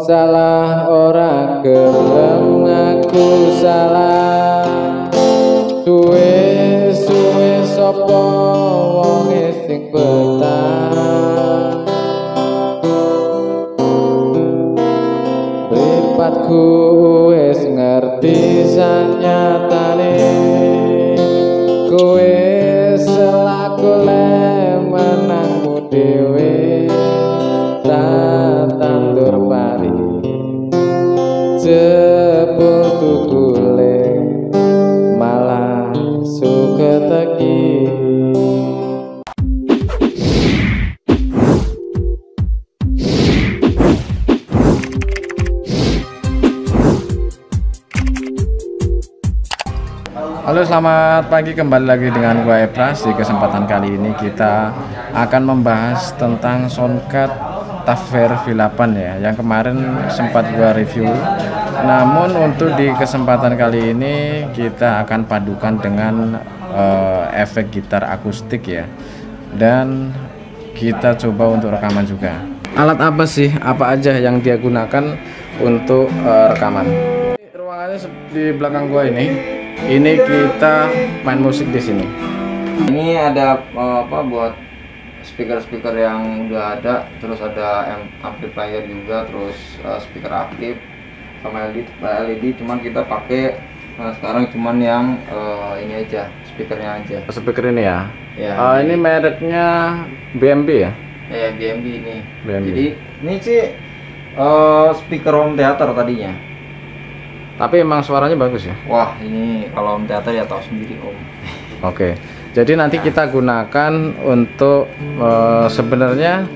salah ora gelem aku salah. Suwe-suwe sapa wonge sing betah. Mripatku wis ngerti sanyatane, kowe selaku menangmu dhewe tak tandur pari jebul tukule malah suka teki. Halo, selamat pagi, kembali lagi dengan gua Epras. Di kesempatan kali ini kita akan membahas tentang soundcard TAFWER V8 ya, yang kemarin sempat gua review. Namun untuk di kesempatan kali ini kita akan padukan dengan efek gitar akustik ya, dan kita coba untuk rekaman juga. Alat apa sih, apa aja yang dia gunakan untuk rekaman? Ruangannya di belakang gua ini kita main musik di sini. Ini ada buat speaker yang udah ada, terus ada amplifier juga, terus speaker aktif sama LED. Cuman kita pakai sekarang cuman yang ini aja, speakernya aja. Speaker ini ya. Ya ini mereknya BMB ya? Ya, BMB ini. BMB. Jadi ini sih speaker home theater tadinya. Tapi emang suaranya bagus ya? Wah, ini kalau home theater ya tahu sendiri om. Oke, jadi nanti kita gunakan untuk sebenarnya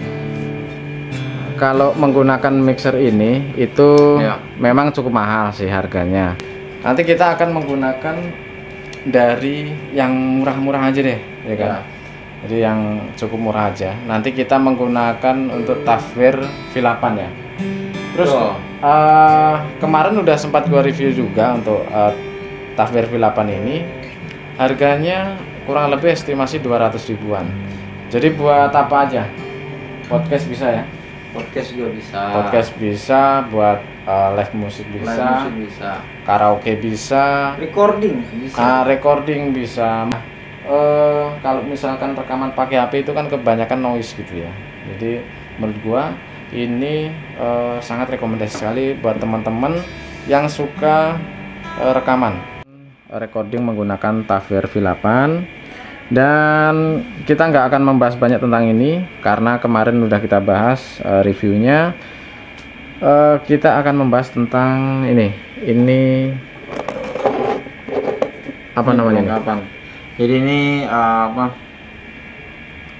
kalau menggunakan mixer ini itu ya, memang cukup mahal sih harganya. Nanti kita akan menggunakan dari yang murah-murah aja deh, ya kan? Ya. Jadi yang cukup murah aja. Nanti kita menggunakan untuk TAFWER V8 ya. Terus kemarin udah sempat gua review juga untuk TAFWER V8 ini. Harganya kurang lebih estimasi 200 ribuan. Jadi buat apa aja? Podcast bisa ya? Podcast juga bisa. Podcast bisa, buat live musik bisa. Live musik bisa. Karaoke bisa. Recording bisa. Recording bisa. Kalau misalkan rekaman pakai HP itu kan kebanyakan noise gitu ya. Jadi menurut gua ini sangat rekomendasi sekali buat teman-teman yang suka rekaman. Recording menggunakan TAFWER V8, dan kita nggak akan membahas banyak tentang ini karena kemarin udah kita bahas reviewnya. Kita akan membahas tentang ini apa namanya ini? Jadi ini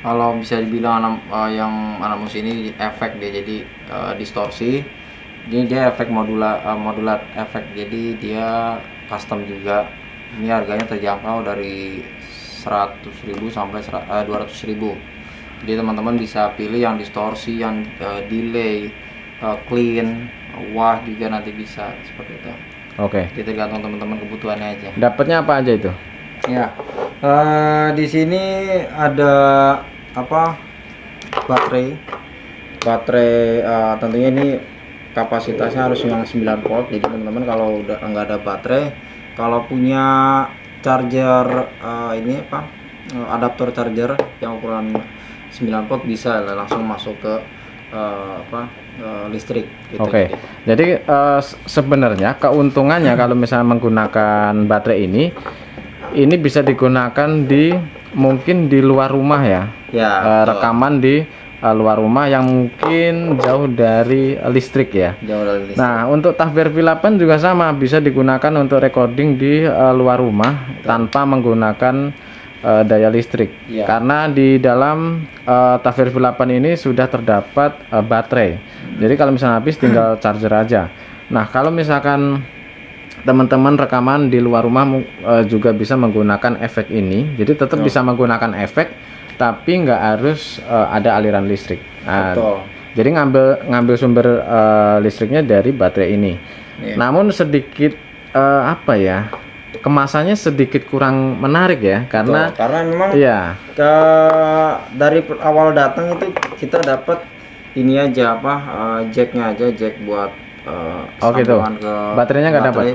kalau bisa dibilang yang anak musik ini efek dia, jadi distorsi. Ini dia efek modular efek, jadi dia custom juga. Ini harganya terjangkau dari 100.000 sampai 200.000. Jadi teman-teman bisa pilih yang distorsi, yang delay, clean, wah juga nanti bisa seperti itu. Oke. Jadi tergantung teman-teman kebutuhannya aja. Dapatnya apa aja itu? Ya, di sini ada baterai. Tentunya ini kapasitasnya harus yang 9 volt. Jadi teman-teman kalau udah nggak ada baterai, kalau punya charger adaptor charger yang ukuran 9 volt bisa langsung masuk ke listrik gitu. Oke. Jadi sebenarnya keuntungannya kalau misalnya menggunakan baterai ini bisa digunakan mungkin di luar rumah ya. Rekaman di luar rumah yang mungkin jauh dari listrik ya. Nah, untuk TAFWER V8 juga sama, bisa digunakan untuk recording di luar rumah tanpa menggunakan daya listrik. Karena di dalam TAFWER V8 ini sudah terdapat baterai. Jadi kalau misalnya habis tinggal charger aja. Nah, kalau misalkan teman-teman rekaman di luar rumah juga bisa menggunakan efek ini. Jadi tetap bisa menggunakan efek, tapi nggak harus ada aliran listrik. Jadi ngambil sumber listriknya dari baterai ini. Namun sedikit kemasannya sedikit kurang menarik ya, karena memang dari awal datang itu kita dapat ini aja apa jacknya aja, jack buat Oh gitu. sambungan ke Baterainya nggak dapat.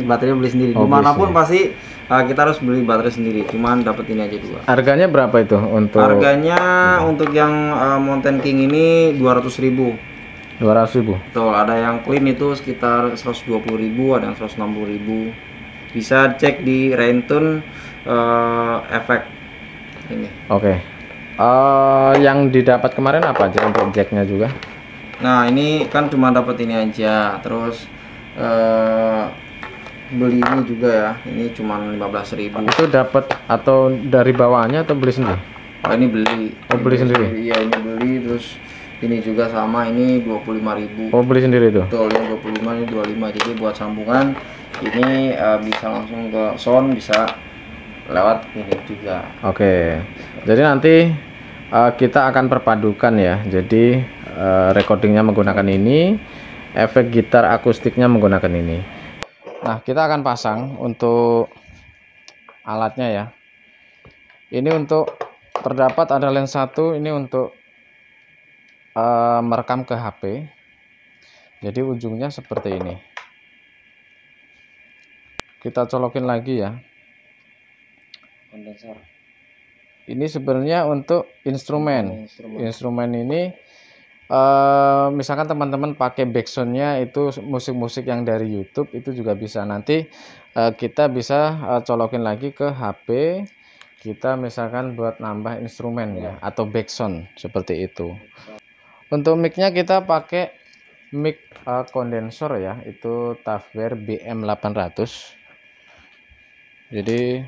baterai beli sendiri. Oh, beli Dimanapun sendiri. pasti kita harus beli baterai sendiri. Cuman dapat ini aja 2. Harganya berapa itu untuk? Harganya untuk yang Mountain King ini 200.000. 200.000. Betul, ada yang clean itu sekitar 120.000, ada yang 160.000. Bisa cek di Raintune efek ini. Oke. Yang didapat kemarin apa aja untuk jacknya juga? Nah, ini kan cuma dapat ini aja. Terus beli ini juga ya. Ini cuma 15.000. Itu dapat atau dari bawahnya atau beli sendiri? Oh, ini beli. Oh, beli sendiri. Iya, ini beli. Terus ini juga sama, ini 25.000. Oh, beli sendiri itu. Betul, yang 25 ini 25. Jadi buat sambungan ini bisa langsung ke sound, bisa lewat ini juga. Oke. Jadi nanti kita akan perpadukan ya. Jadi recordingnya menggunakan ini, efek gitar akustiknya menggunakan ini. Nah, kita akan pasang untuk alatnya ya. Ini untuk terdapat ada lens 1, ini untuk merekam ke HP. Jadi ujungnya seperti ini. Kita colokin lagi ya. Kondensor. Ini sebenarnya untuk instrumen. Instrumen ini misalkan teman-teman pakai backsoundnya itu musik-musik yang dari YouTube, itu juga bisa. Nanti kita bisa colokin lagi ke HP. Kita misalkan buat nambah instrumen ya, atau backsound seperti itu. Untuk mic-nya kita pakai mic kondensor ya, itu Tavware BM800. Jadi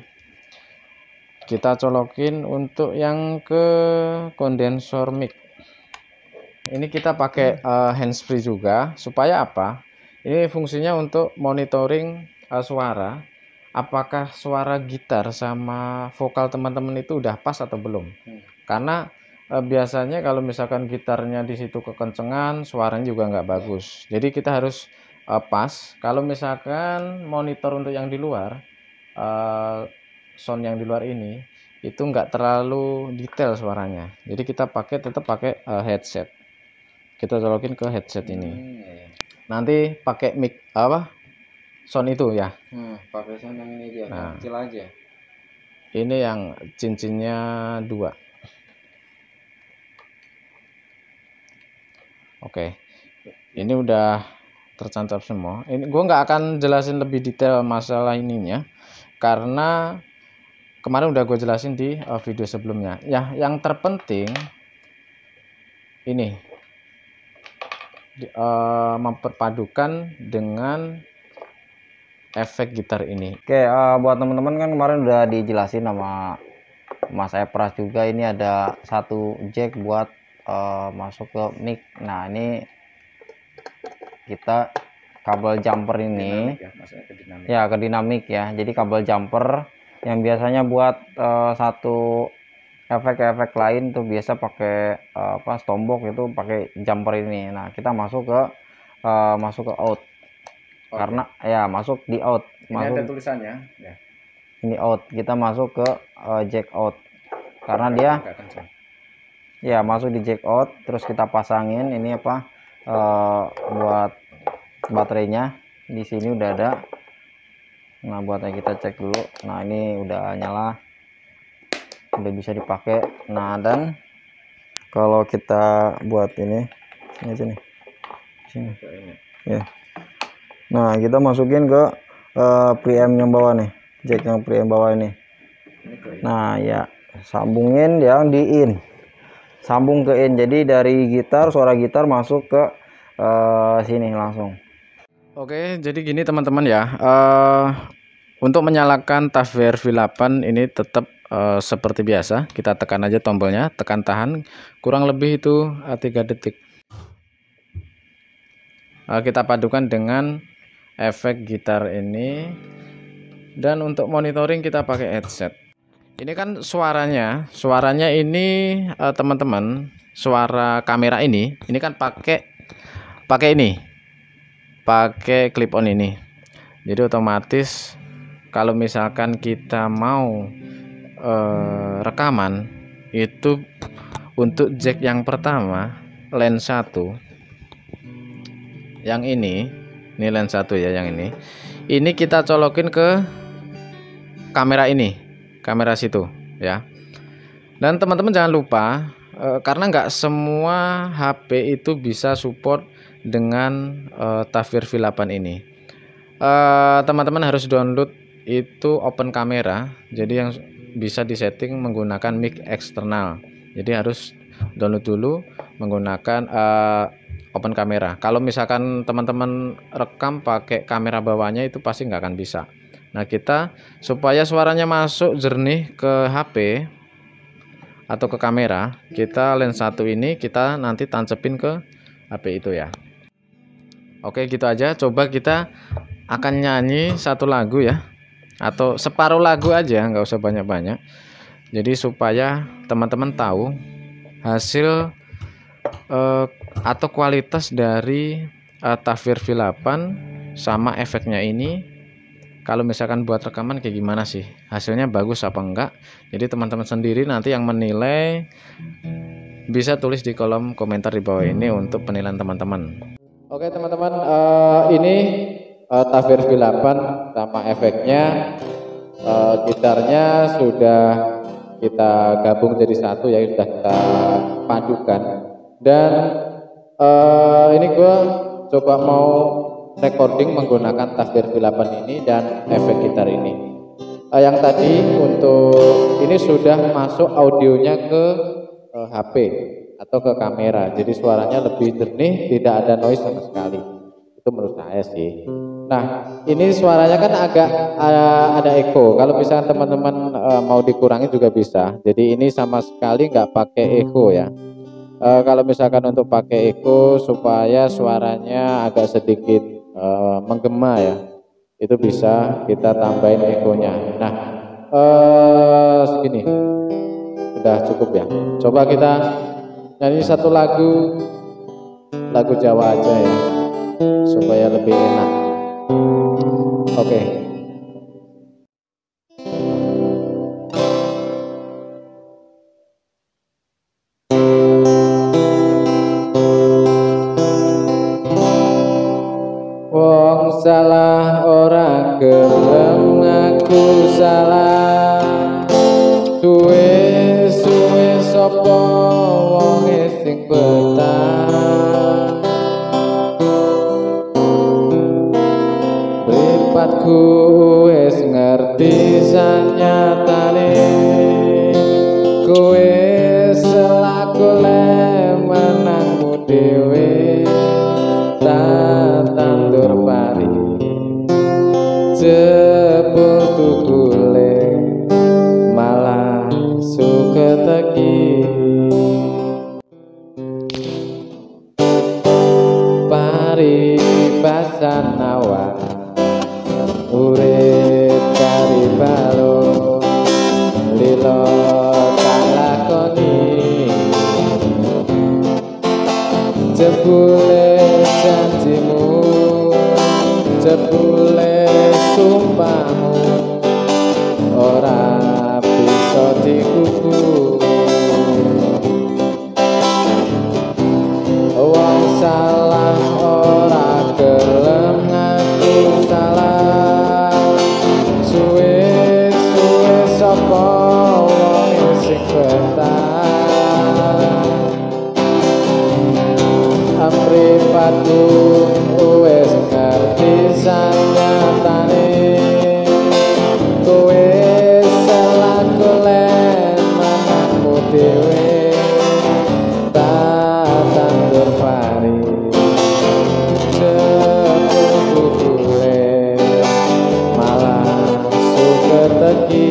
kita colokin untuk yang ke kondensor mic. Ini kita pakai handsfree juga, supaya apa? Ini fungsinya untuk monitoring suara, apakah suara gitar sama vokal teman-teman itu udah pas atau belum. Karena biasanya kalau misalkan gitarnya di situ kekencengan, suaranya juga nggak bagus. Jadi kita harus pas. Kalau misalkan monitor untuk yang di luar, sound yang di luar ini itu nggak terlalu detail suaranya. Jadi kita tetap pakai headset. Kita colokin ke headset ini. Nanti pakai mic sound itu ya. Pakai sound yang ini dia, Nah, kecil aja. Ini yang cincinnya 2. Oke. Ini udah tercancap semua. Ini gue nggak akan jelasin lebih detail masalah ininya, karena kemarin udah gue jelasin di video sebelumnya. Ya, yang terpenting ini memperpadukan dengan efek gitar ini. Oke, buat teman-teman kan kemarin udah dijelasin sama Mas Epras juga, ini ada satu jack buat masuk ke mic. Nah, ini kita kabel jumper ini ya, ke dinamik ya. Jadi kabel jumper yang biasanya buat satu efek-efek lain tuh biasa pakai stombok, itu pakai jumper ini. Nah, kita masuk ke out. Karena ya masuk di out. Ini ada tulisannya ya. Ini out, kita masuk ke jack out. Karena dia ya masuk di jack out. Terus kita pasangin ini buat baterainya. Di sini udah ada. Nah, buatnya kita cek dulu. Nah, ini udah nyala, udah bisa dipakai. Nah, dan kalau kita buat ini sini ya. Nah, kita masukin ke preamp yang bawah nih, jack yang preamp bawah ini. Nah, ya sambungin yang di in, sambung ke in. Jadi dari gitar, suara gitar masuk ke sini langsung. Oke, jadi gini teman-teman ya. Untuk menyalakan Tavware V8 ini tetap seperti biasa. Kita tekan aja tombolnya, tekan tahan, kurang lebih itu 3 detik. Kita padukan dengan efek gitar ini. Dan untuk monitoring kita pakai headset. Ini kan suaranya ini teman-teman, suara kamera ini kan pakai ini. Pakai clip on ini. Jadi otomatis kalau misalkan kita mau rekaman itu untuk jack yang pertama lens 1 yang ini lens 1 ya, yang ini kita colokin ke kamera kamera situ ya. Dan teman-teman jangan lupa karena nggak semua HP itu bisa support dengan TAFIR V8 ini. Teman-teman harus download itu open camera, jadi yang bisa disetting menggunakan mic eksternal. Jadi harus download dulu menggunakan open camera. Kalau misalkan teman-teman rekam pakai kamera bawahnya itu pasti nggak akan bisa. Nah, kita supaya suaranya masuk jernih ke HP atau ke kamera, kita lens 1 ini kita nanti tancepin ke HP itu ya. Oke, gitu aja. Coba kita akan nyanyi satu lagu ya, atau separuh lagu aja, nggak usah banyak-banyak. Jadi supaya teman-teman tahu hasil atau kualitas dari TAFIR V8 sama efeknya ini. Kalau misalkan buat rekaman kayak gimana sih, hasilnya bagus apa enggak. Jadi teman-teman sendiri nanti yang menilai, bisa tulis di kolom komentar di bawah ini untuk penilaian teman-teman. Oke teman-teman, ini TAFIR V8 sama efeknya. Gitarnya sudah kita gabung jadi satu ya, sudah kita padukan. Dan ini gue coba mau recording menggunakan TAFIR V8 ini dan efek gitar ini. Yang tadi untuk ini sudah masuk audionya ke HP atau ke kamera, jadi suaranya lebih jernih, tidak ada noise sama sekali. Itu menurut saya sih. Nah, ini suaranya kan agak ada echo. Kalau misalnya teman-teman mau dikurangi juga bisa. Jadi ini sama sekali nggak pakai echo ya. Kalau misalkan untuk pakai echo supaya suaranya agak sedikit menggema ya, itu bisa kita tambahin echo-nya. Nah, segini sudah cukup ya. Coba kita nyanyi satu lagu Jawa aja ya, supaya lebih enak. Oke. Wong salah ora gelem aku salah, suwe-suwe sapa wonge sing betah. Mripatku wis ngerti sanyatane, kowe selaku menangmu dhewe. Tandur pari jebul tukule malah suka teki. Pari basan awan urip kari balo lilo talakoni. Jebule janjimu, jebule sumpahmu, ora bisa dikuku. Wong salah ora gelem ngaku salah, suwe-suwe sapa wong sing betah. Mripatku wis ngerti sanyatane, kowe selaku menangmu dhewe. Tandur pari jebul tukule malah suka teki.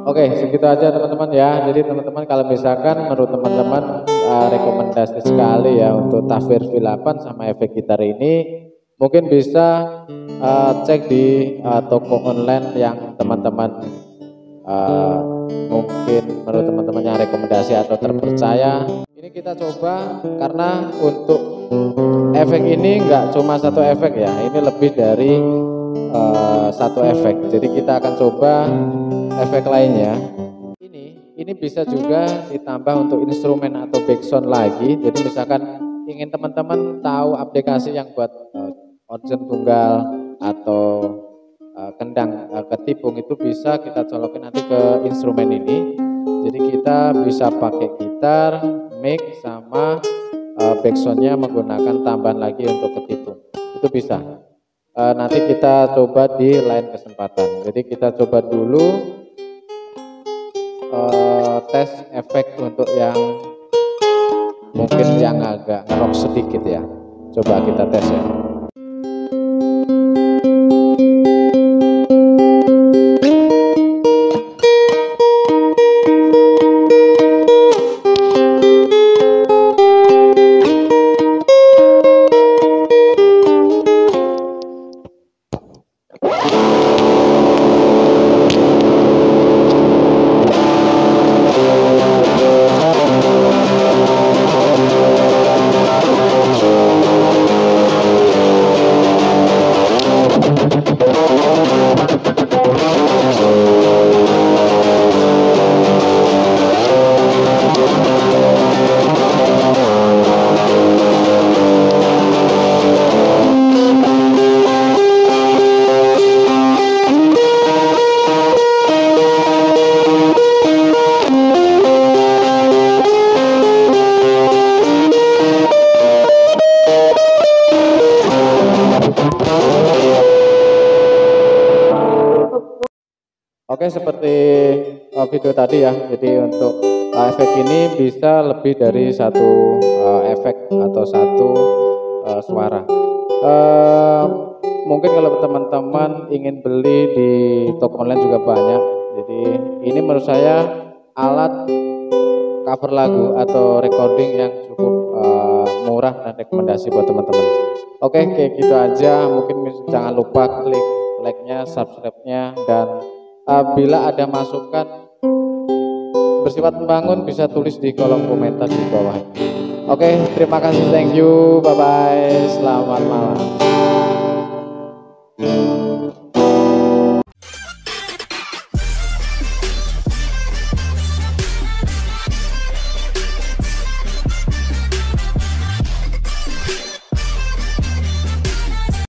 Oke, segitu aja teman-teman ya. Jadi teman-teman kalau misalkan menurut teman-teman rekomendasi sekali ya untuk TAFIR V8 sama efek gitar ini, mungkin bisa cek di toko online yang teman-teman mungkin menurut teman-teman yang rekomendasi atau terpercaya. Ini kita coba karena untuk efek ini nggak cuma satu efek ya, ini lebih dari satu efek. Jadi kita akan coba efek lainnya. ini bisa juga ditambah untuk instrumen atau backsound lagi. Jadi misalkan ingin teman-teman tahu aplikasi yang buat organ tunggal atau kendang ketipung, itu bisa kita colokin nanti ke instrumen ini. Jadi kita bisa pakai gitar, mic, sama backsoundnya menggunakan tambahan lagi untuk ketipung. Itu bisa. Nanti kita coba di lain kesempatan. Jadi kita coba dulu tes efek untuk yang mungkin yang agak rock sedikit ya. Coba kita tes ya. Oke, seperti video tadi ya. Jadi untuk efek ini bisa lebih dari satu efek atau satu suara. Mungkin kalau teman-teman ingin beli di toko online juga banyak. Jadi ini menurut saya alat cover lagu atau recording yang cukup murah dan rekomendasi buat teman-teman. Oke, kayak gitu aja. Mungkin jangan lupa klik like-nya, subscribe-nya, dan bila ada masukan bersifat membangun bisa tulis di kolom komentar di bawah. Oke, terima kasih, thank you, bye bye, selamat malam.